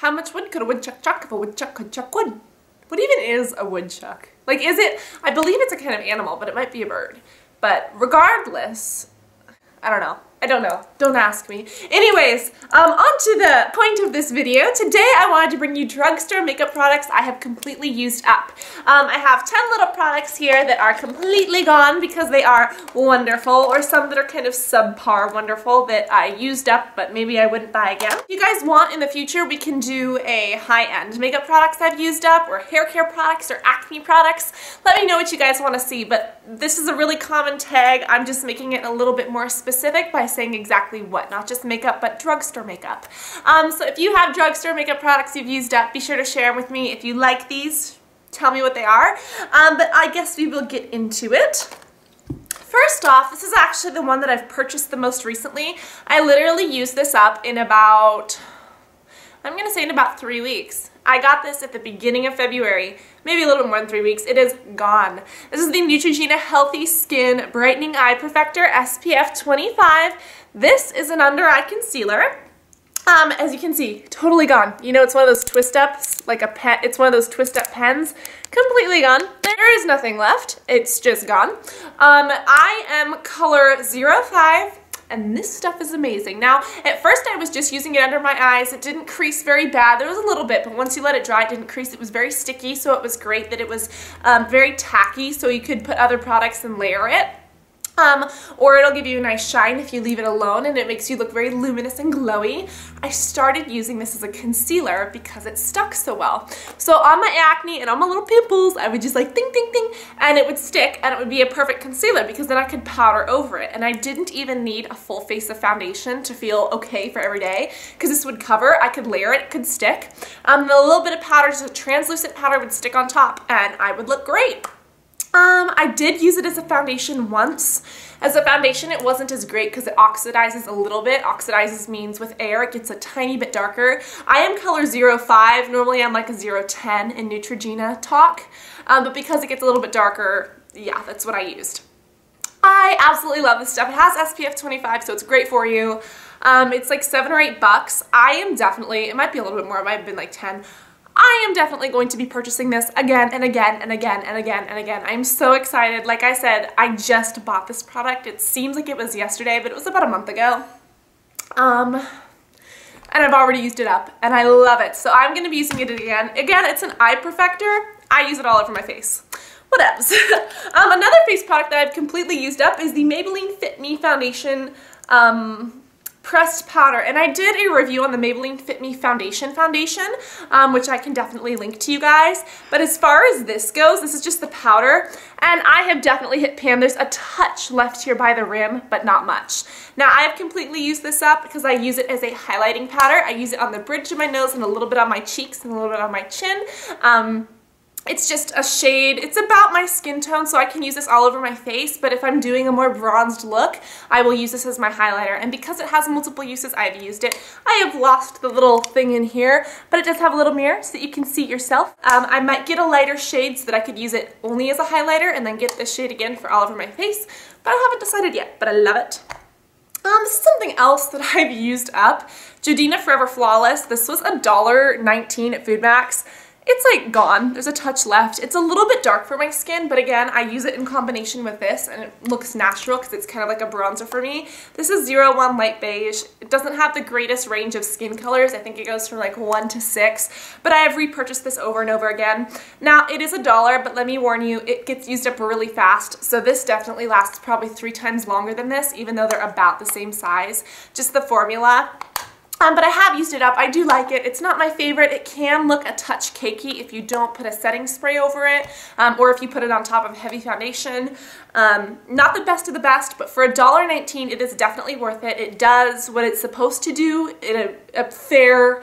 How much wood could a woodchuck chuck if a woodchuck could chuck wood? What even is a woodchuck? Like, is it, I believe it's a kind of animal, but it might be a bird. But regardless, I don't know. I don't know. Don't ask me. Anyways, on to the point of this video. Today I wanted to bring you drugstore makeup products I have completely used up. I have 10 little products here that are completely gone because they are wonderful, or some that are kind of subpar wonderful that I used up but maybe I wouldn't buy again. If you guys want in the future, we can do a high-end makeup products I've used up, or hair care products, or acne products. Let me know what you guys want to see, but this is a really common tag. I'm just making it a little bit more specific by saying exactly what, not just makeup, but drugstore makeup. So if you have drugstore makeup products you've used up, be sure to share them with me. If you like these, tell me what they are. But I guess we will get into it. First off, this is actually the one that I've purchased the most recently. I literally used this up in about, I'm gonna say in about 3 weeks. I got this at the beginning of February, maybe a little bit more than 3 weeks. It is gone. This is the Neutrogena Healthy Skin Brightening Eye Perfector SPF 25. This is an under eye concealer. As you can see, totally gone. You know, it's one of those twist ups, like a pen. It's one of those twist up pens. Completely gone. There is nothing left. It's just gone. I am color 05. And this stuff is amazing. Now, at first I was just using it under my eyes. It didn't crease very bad. There was a little bit, but once you let it dry, it didn't crease. It was very sticky, so it was great that it was very tacky, so you could put other products and layer it. Or it'll give you a nice shine if you leave it alone, and it makes you look very luminous and glowy. I started using this as a concealer because it stuck so well. So on my acne and on my little pimples, I would just like ding, ding, ding, and it would stick, and it would be a perfect concealer because then I could powder over it. And I didn't even need a full face of foundation to feel okay for every day because this would cover. I could layer it, it could stick. A little bit of powder, just a translucent powder, would stick on top, and I would look great. I did use it as a foundation once. As a foundation, it wasn't as great because it oxidizes a little bit. Oxidizes means with air, it gets a tiny bit darker. I am color 05. Normally I'm like a 010 in Neutrogena talk. But because it gets a little bit darker, yeah, that's what I used. I absolutely love this stuff. It has SPF 25, so it's great for you. It's like $7 or $8. I am definitely, it might be a little bit more, it might have been like 10. I am definitely going to be purchasing this again and again and again and again and again. I'm so excited. Like I said, I just bought this product. It seems like it was yesterday, but it was about a month ago. And I've already used it up, and I love it. So I'm going to be using it again. Again, it's an eye perfector. I use it all over my face. What else? Another face product that I've completely used up is the Maybelline Fit Me Foundation pressed powder, and I did a review on the Maybelline Fit Me Foundation, which I can definitely link to you guys. But as far as this goes, this is just the powder, and I have definitely hit pan. There's a touch left here by the rim, but not much. Now, I have completely used this up because I use it as a highlighting powder. I use it on the bridge of my nose and a little bit on my cheeks and a little bit on my chin. It's just a shade, it's about my skin tone, so I can use this all over my face, but if I'm doing a more bronzed look, I will use this as my highlighter. And because it has multiple uses, I've used it. I have lost the little thing in here, but it does have a little mirror so that you can see it yourself. I might get a lighter shade so that I could use it only as a highlighter and then get this shade again for all over my face, but I haven't decided yet, but I love it. This is something else that I've used up. Jodena Forever Flawless. This was $1.19 at Food Max. It's like gone. There's a touch left. It's a little bit dark for my skin, but again, I use it in combination with this, and it looks natural because it's kind of like a bronzer for me. This is 01 Light Beige. It doesn't have the greatest range of skin colors. I think it goes from like 1 to 6, but I have repurchased this over and over again. Now, it is $1, but let me warn you, it gets used up really fast, so this definitely lasts probably 3 times longer than this, even though they're about the same size. Just the formula. But I have used it up. I do like it. It's not my favorite. It can look a touch cakey if you don't put a setting spray over it, or if you put it on top of heavy foundation. Not the best of the best, but for $1.19, it is definitely worth it. It does what it's supposed to do in a fair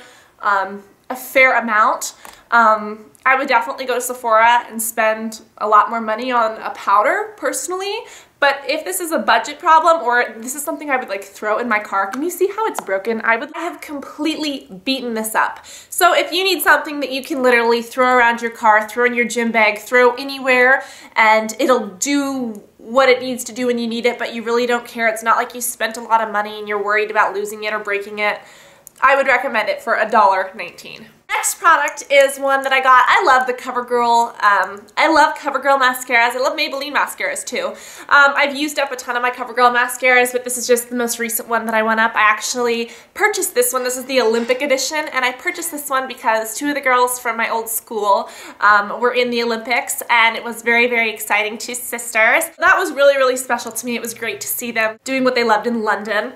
amount. I would definitely go to Sephora and spend a lot more money on a powder, personally. But if this is a budget problem, or this is something I would like throw in my car, can you see how it's broken? I have completely beaten this up. So if you need something that you can literally throw around your car, throw in your gym bag, throw anywhere, and it'll do what it needs to do when you need it, but you really don't care. It's not like you spent a lot of money and you're worried about losing it or breaking it. I would recommend it for $1.19. Next product is one that I got. I love the CoverGirl. I love CoverGirl mascaras. I love Maybelline mascaras too. I've used up a ton of my CoverGirl mascaras, but this is just the most recent one that I went up. I actually purchased this one. This is the Olympic edition, and I purchased this one because two of the girls from my old school were in the Olympics, and it was very, very exciting. Two sisters. That was really, really special to me. It was great to see them doing what they loved in London.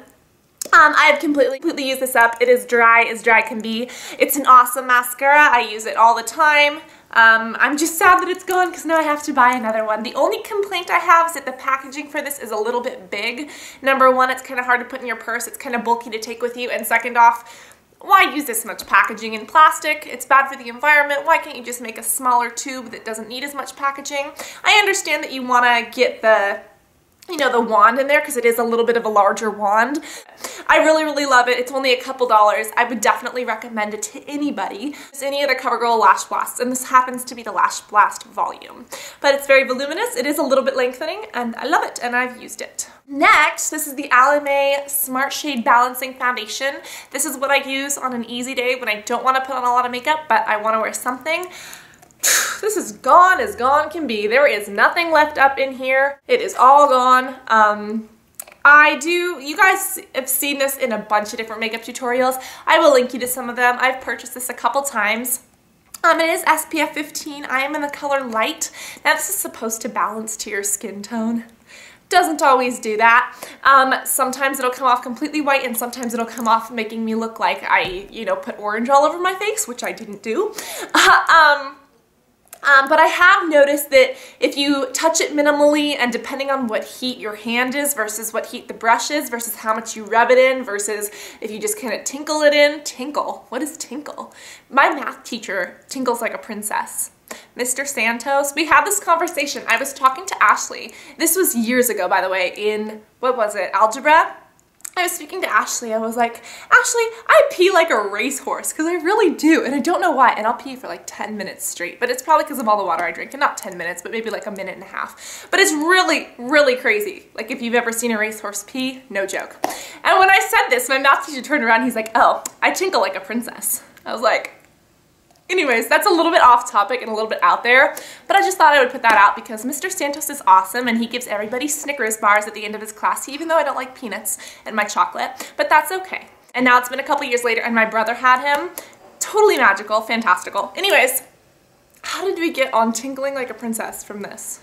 I have completely used this up. It is dry as dry can be. It's an awesome mascara. I use it all the time. I'm just sad that it's gone because now I have to buy another one. The only complaint I have is that the packaging for this is a little bit big. Number one, it's kind of hard to put in your purse. It's kind of bulky to take with you. And second off, why use this much packaging in plastic? It's bad for the environment. Why can't you just make a smaller tube that doesn't need as much packaging? I understand that you want to get the wand in there because it is a little bit of a larger wand. I really, really love it. It's only a couple dollars. I would definitely recommend it to anybody. It's any of the CoverGirl Lash Blasts, and this happens to be the Lash Blast volume. But it's very voluminous. It is a little bit lengthening, and I love it, and I've used it. Next, this is the Alame Smart Shade Balancing Foundation. This is what I use on an easy day when I don't want to put on a lot of makeup, but I want to wear something. This is gone as gone can be. There is nothing left up in here. It is all gone. You guys have seen this in a bunch of different makeup tutorials. I will link you to some of them. I've purchased this a couple times. It is SPF 15. I am in the color light. Now this is supposed to balance to your skin tone. Doesn't always do that. Sometimes it'll come off completely white, and sometimes it'll come off making me look like I, put orange all over my face, which I didn't do. But I have noticed that if you touch it minimally, and depending on what heat your hand is versus what heat the brush is versus how much you rub it in versus if you just kind of tinkle it in. Tinkle? What is tinkle? My math teacher tinkles like a princess. Mr. Santos, we had this conversation. I was talking to Ashley. This was years ago, by the way, in, what was it, algebra? I was speaking to Ashley. I was like, Ashley, I pee like a racehorse because I really do, and I don't know why. And I'll pee for like 10 minutes straight, but it's probably because of all the water I drink, and not 10 minutes, but maybe like a minute and a half. But it's really, really crazy. Like if you've ever seen a racehorse pee, no joke. And when I said this, my math teacher turned around. He's like, oh, I tinkle like a princess. I was like, anyways, that's a little bit off topic and a little bit out there, but I just thought I would put that out because Mr. Santos is awesome, and he gives everybody Snickers bars at the end of his class, even though I don't like peanuts and my chocolate, but that's okay. And now it's been a couple years later, and my brother had him. Totally magical, fantastical. Anyways, how did we get on tinkling like a princess from this?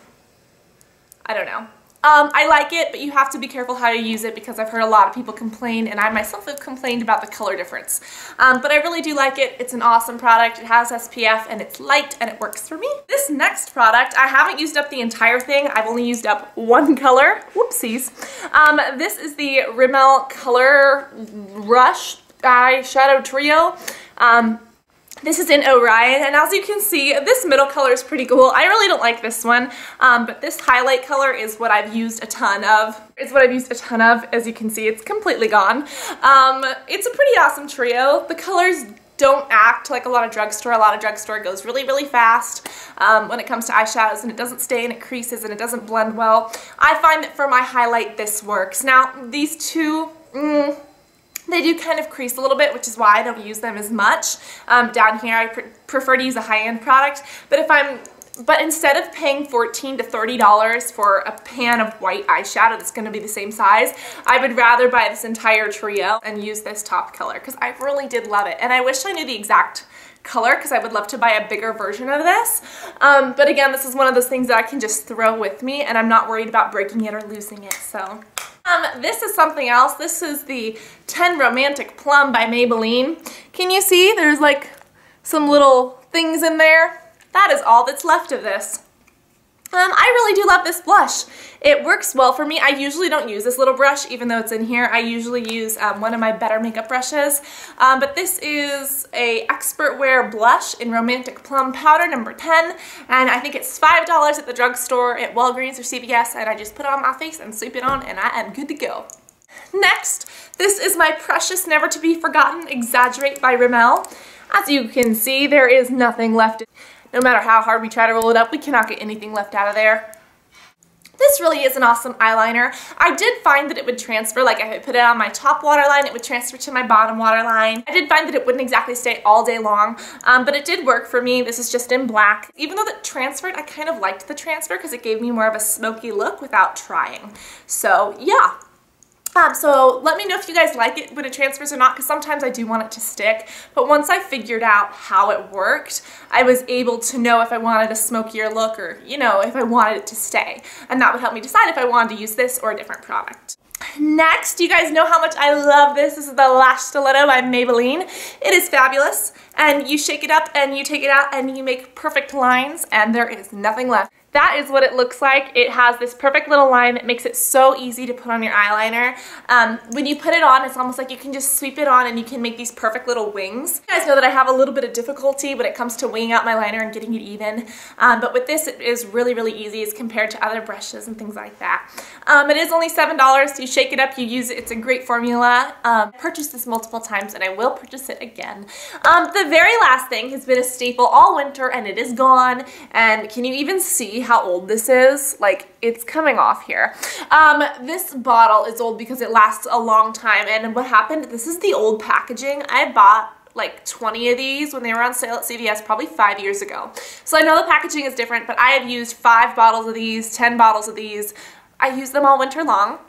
I don't know. I like it, but you have to be careful how you use it because I've heard a lot of people complain, and I myself have complained about the color difference. But I really do like it. It's an awesome product. It has SPF, and it's light, and it works for me. This next product, I haven't used up the entire thing. I've only used up one color. Whoopsies. This is the Rimmel Color Rush Eyeshadow Trio. This is in Orion, and as you can see, this middle color is pretty cool. I really don't like this one, but this highlight color is what I've used a ton of. As you can see, it's completely gone. It's a pretty awesome trio. The colors don't act like a lot of drugstore. A lot of drugstore goes really, really fast when it comes to eyeshadows, and it doesn't stay, and it creases, and it doesn't blend well. I find that for my highlight, this works. Now, these two, they do kind of crease a little bit, which is why I don't use them as much. Down here, I prefer to use a high-end product, but instead of paying $14 to $30 for a pan of white eyeshadow that's going to be the same size, I would rather buy this entire trio and use this top color because I really did love it. And I wish I knew the exact color because I would love to buy a bigger version of this. But again, this is one of those things that I can just throw with me, and I'm not worried about breaking it or losing it. So. This is something else. This is the 10 Romantic Plum by Maybelline. Can you see? There's like some little things in there. That is all that's left of this. I really do love this blush. It works well for me. I usually don't use this little brush, even though it's in here. I usually use one of my Better makeup brushes. But this is a Expert Wear blush in Romantic Plum Powder number 10. And I think it's $5 at the drugstore at Walgreens or CVS. And I just put it on my face and sweep it on, and I am good to go. Next, this is my precious, never to be forgotten Exaggerate by Rimmel. As you can see, there is nothing left. No matter how hard we try to roll it up, we cannot get anything left out of there. This really is an awesome eyeliner. I did find that it would transfer, like if I put it on my top waterline, it would transfer to my bottom waterline. I did find that it wouldn't exactly stay all day long, but it did work for me. This is just in black. Even though that transferred, I kind of liked the transfer because it gave me more of a smoky look without trying. So yeah. So let me know if you guys like it when it transfers or not, because sometimes I do want it to stick. But once I figured out how it worked, I was able to know if I wanted a smokier look or, you know, if I wanted it to stay. And that would help me decide if I wanted to use this or a different product. Next, you guys know how much I love this. This is the Lash Stiletto by Maybelline. It is fabulous. And you shake it up and you take it out and you make perfect lines and there is nothing left. That is what it looks like. It has this perfect little line that makes it so easy to put on your eyeliner. When you put it on, it's almost like you can just sweep it on and you can make these perfect little wings. You guys know that I have a little bit of difficulty when it comes to winging out my liner and getting it even. But with this, it is really, really easy as compared to other brushes and things like that. It is only $7. You shake it up, you use it. It's a great formula. I purchased this multiple times and I will purchase it again. The very last thing has been a staple all winter and it is gone. And can you even see how old this is? Like, it's coming off here. This bottle is old because it lasts a long time, and what happened, this is the old packaging. I bought like 20 of these when they were on sale at CVS probably 5 years ago. So I know the packaging is different, but I have used 5 bottles of these, 10 bottles of these. I use them all winter long.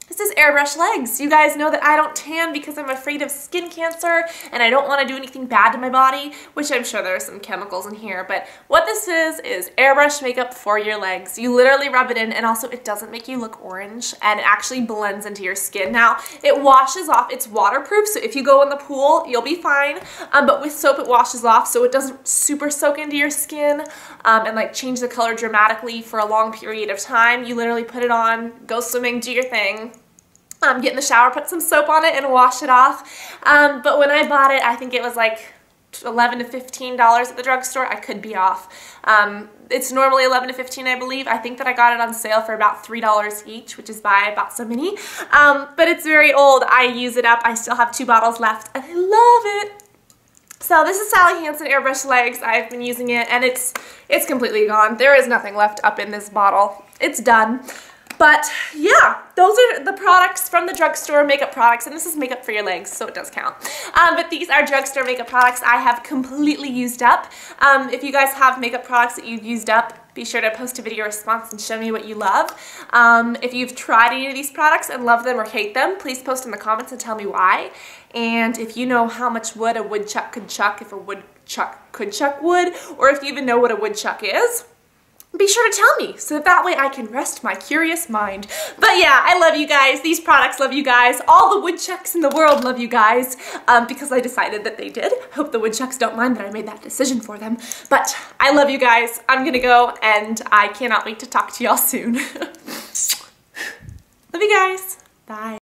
This is Airbrush Legs. You guys know that I don't tan because I'm afraid of skin cancer and I don't want to do anything bad to my body, which I'm sure there are some chemicals in here, but what this is airbrush makeup for your legs. You literally rub it in, and also it doesn't make you look orange and it actually blends into your skin. Now, it washes off. It's waterproof, so if you go in the pool, you'll be fine, but with soap it washes off so it doesn't super soak into your skin and like change the color dramatically for a long period of time. You literally put it on, go swimming, do your thing. Get in the shower, put some soap on it, and wash it off. But when I bought it, I think it was like $11 to $15 at the drugstore. I could be off. It's normally $11 to $15, I believe. I think that I got it on sale for about $3 each, which is why I bought so many. But it's very old. I use it up. I still have 2 bottles left, and I love it. So this is Sally Hansen Airbrush Legs. I've been using it, and it's completely gone. There is nothing left up in this bottle. It's done. But yeah, those are the products from the drugstore, makeup products, and this is makeup for your legs, so it does count. But these are drugstore makeup products I have completely used up. If you guys have makeup products that you've used up, be sure to post a video response and show me what you love. If you've tried any of these products and love them or hate them, please post in the comments and tell me why. And if you know how much wood a woodchuck could chuck if a woodchuck could chuck wood, or if you even know what a woodchuck is, be sure to tell me so that way I can rest my curious mind. But yeah, I love you guys. These products love you guys. All the woodchucks in the world love you guys because I decided that they did. Hope the woodchucks don't mind that I made that decision for them. But I love you guys. I'm gonna go and I cannot wait to talk to y'all soon. Love you guys. Bye.